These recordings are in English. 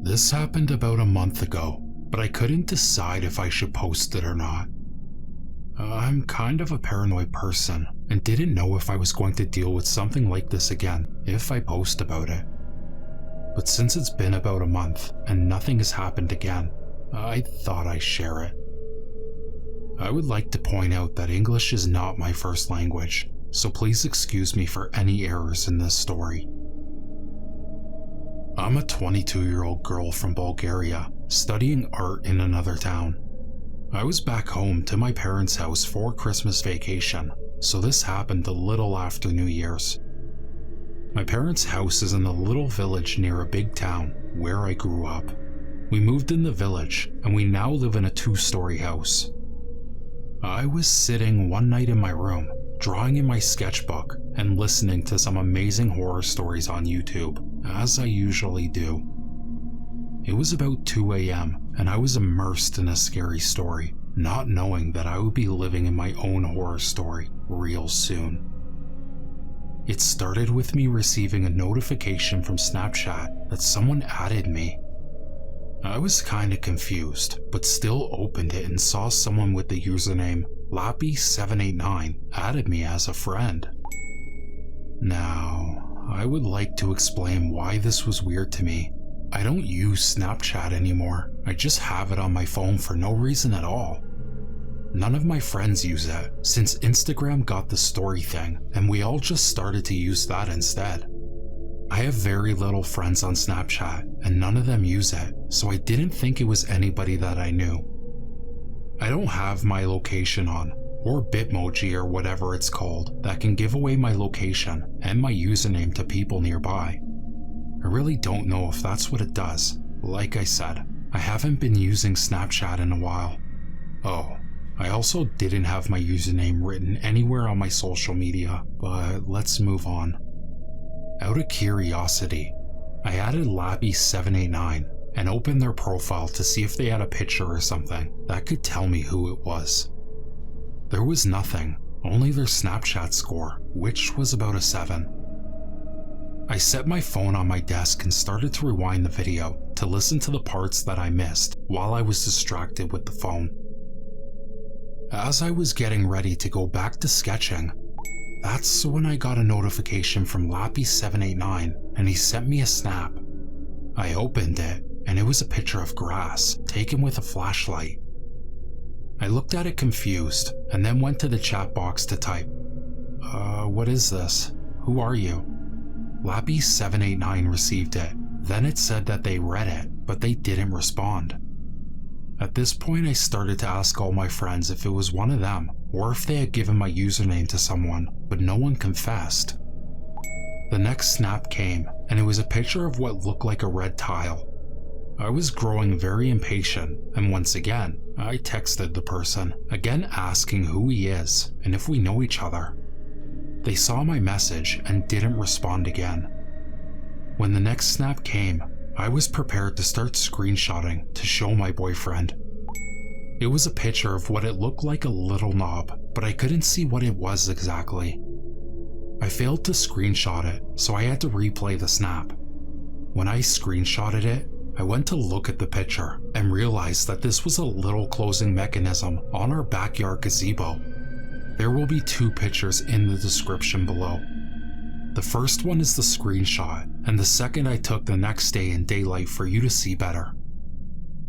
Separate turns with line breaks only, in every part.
This happened about a month ago, but I couldn't decide if I should post it or not. I'm kind of a paranoid person and didn't know if I was going to deal with something like this again if I post about it. But since it's been about a month and nothing has happened again, I thought I'd share it. I would like to point out that English is not my first language, so please excuse me for any errors in this story. I'm a 22-year-old girl from Bulgaria, studying art in another town. I was back home to my parents' house for Christmas vacation, so this happened a little after New Year's. My parents' house is in a little village near a big town where I grew up. We moved in the village, and we now live in a 2-story house. I was sitting one night in my room, drawing in my sketchbook and listening to some amazing horror stories on YouTube, as I usually do. It was about 2 a.m. and I was immersed in a scary story, not knowing that I would be living in my own horror story real soon. It started with me receiving a notification from Snapchat that someone added me. I was kinda confused, but still opened it and saw someone with the username Lappy789 added me as a friend. Now, I would like to explain why this was weird to me. I don't use Snapchat anymore. I just have it on my phone for no reason at all. None of my friends use it, since Instagram got the story thing, and we all just started to use that instead. I have very little friends on Snapchat, and none of them use it, so I didn't think it was anybody that I knew. I don't have my location on, or Bitmoji or whatever it's called, that can give away my location and my username to people nearby. I really don't know if that's what it does. Like I said, I haven't been using Snapchat in a while. Oh, I also didn't have my username written anywhere on my social media, but let's move on. Out of curiosity, I added Lappy789 and opened their profile to see if they had a picture or something that could tell me who it was. There was nothing, only their Snapchat score, which was about a 7. I set my phone on my desk and started to rewind the video to listen to the parts that I missed while I was distracted with the phone. As I was getting ready to go back to sketching, that's when I got a notification from Lappy789 and he sent me a snap. I opened it and it was a picture of grass taken with a flashlight. I looked at it confused and then went to the chat box to type, what is this? Who are you? Lappy789 received it, then it said that they read it, but they didn't respond. At this point I started to ask all my friends if it was one of them, or if they had given my username to someone, but no one confessed. The next snap came, and it was a picture of what looked like a red tile. I was growing very impatient, and once again, I texted the person, again asking who he is, and if we know each other. They saw my message and didn't respond again. When the next snap came, I was prepared to start screenshotting to show my boyfriend. It was a picture of what it looked like a little knob, but I couldn't see what it was exactly. I failed to screenshot it, so I had to replay the snap. When I screenshotted it, I went to look at the picture and realized that this was a little closing mechanism on our backyard gazebo. There will be 2 pictures in the description below. The first one is the screenshot, and the second I took the next day in daylight for you to see better.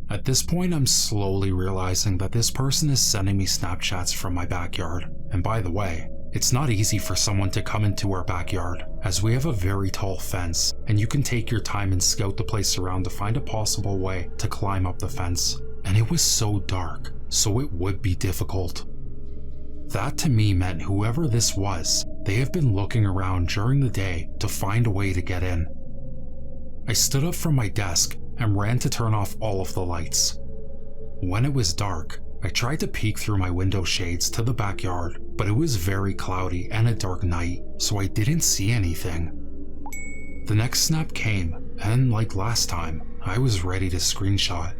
At this point, I'm slowly realizing that this person is sending me Snapchats from my backyard, and by the way, it's not easy for someone to come into our backyard, as we have a very tall fence, and you can take your time and scout the place around to find a possible way to climb up the fence, and it was so dark, so it would be difficult. That to me meant whoever this was, they have been looking around during the day to find a way to get in. I stood up from my desk and ran to turn off all of the lights. When it was dark, I tried to peek through my window shades to the backyard, but it was very cloudy and a dark night, so I didn't see anything. The next snap came, and like last time, I was ready to screenshot.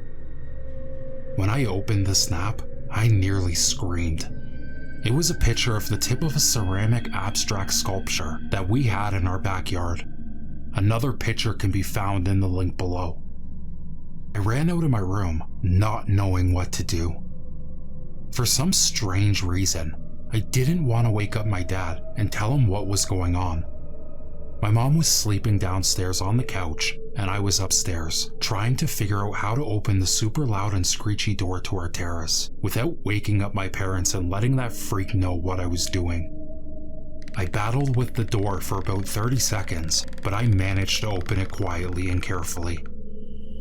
When I opened the snap, I nearly screamed. It was a picture of the tip of a ceramic abstract sculpture that we had in our backyard. Another picture can be found in the link below. I ran out of my room, not knowing what to do. For some strange reason, I didn't want to wake up my dad and tell him what was going on. My mom was sleeping downstairs on the couch, and I was upstairs, trying to figure out how to open the super loud and screechy door to our terrace without waking up my parents and letting that freak know what I was doing. I battled with the door for about 30 seconds, but I managed to open it quietly and carefully.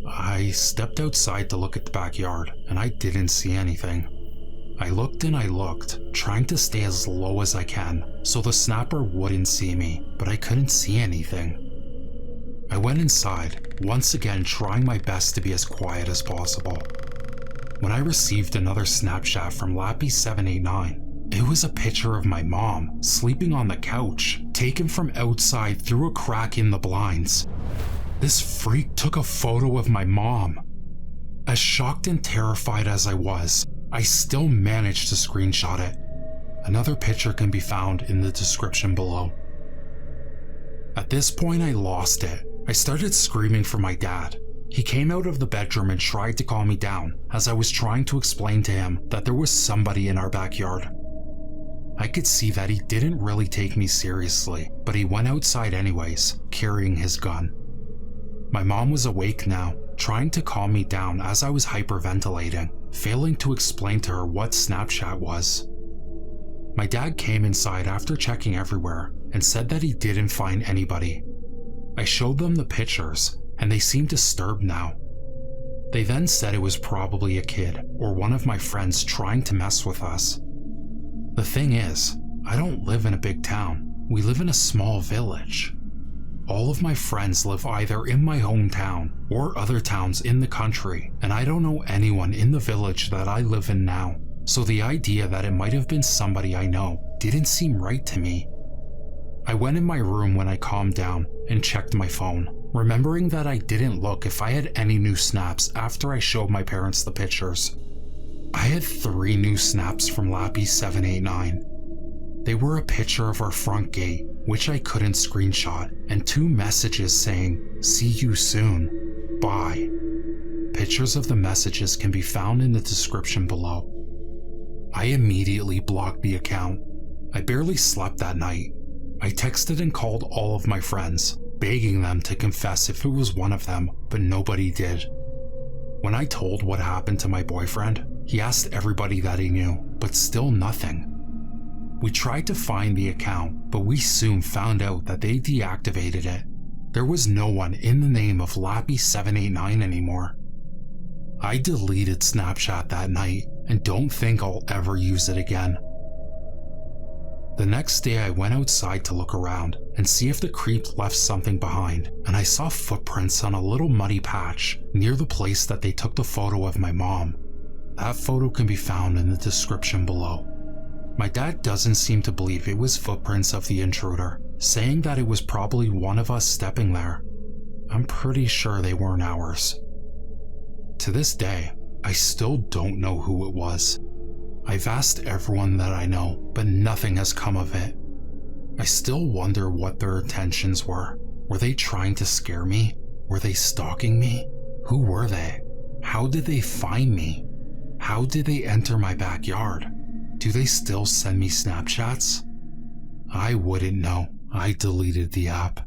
I stepped outside to look at the backyard, and I didn't see anything. I looked and I looked, trying to stay as low as I can so the snapper wouldn't see me, but I couldn't see anything. I went inside, once again trying my best to be as quiet as possible. When I received another Snapchat from Lappy789, it was a picture of my mom sleeping on the couch, taken from outside through a crack in the blinds. This freak took a photo of my mom. As shocked and terrified as I was, I still managed to screenshot it. Another picture can be found in the description below. At this point, I lost it. I started screaming for my dad. He came out of the bedroom and tried to calm me down as I was trying to explain to him that there was somebody in our backyard. I could see that he didn't really take me seriously, but he went outside anyways, carrying his gun. My mom was awake now, trying to calm me down as I was hyperventilating, failing to explain to her what Snapchat was. My dad came inside after checking everywhere and said that he didn't find anybody. I showed them the pictures, and they seemed disturbed now. They then said it was probably a kid or one of my friends trying to mess with us. The thing is, I don't live in a big town. We live in a small village. All of my friends live either in my hometown or other towns in the country, and I don't know anyone in the village that I live in now, so the idea that it might have been somebody I know didn't seem right to me. I went in my room when I calmed down and checked my phone, remembering that I didn't look if I had any new snaps after I showed my parents the pictures. I had 3 new snaps from Lappy789. They were a picture of our front gate, which I couldn't screenshot, and 2 messages saying, "See you soon. Bye." Pictures of the messages can be found in the description below. I immediately blocked the account. I barely slept that night. I texted and called all of my friends, begging them to confess if it was one of them, but nobody did. When I told what happened to my boyfriend, he asked everybody that he knew, but still nothing. We tried to find the account, but we soon found out that they deactivated it. There was no one in the name of Lappy789 anymore. I deleted Snapchat that night and don't think I'll ever use it again. The next day I went outside to look around and see if the creep left something behind, and I saw footprints on a little muddy patch near the place that they took the photo of my mom. That photo can be found in the description below. My dad doesn't seem to believe it was footprints of the intruder, saying that it was probably one of us stepping there. I'm pretty sure they weren't ours. To this day, I still don't know who it was. I've asked everyone that I know, but nothing has come of it. I still wonder what their intentions were. Were they trying to scare me? Were they stalking me? Who were they? How did they find me? How did they enter my backyard? Do they still send me Snapchats? I wouldn't know. I deleted the app.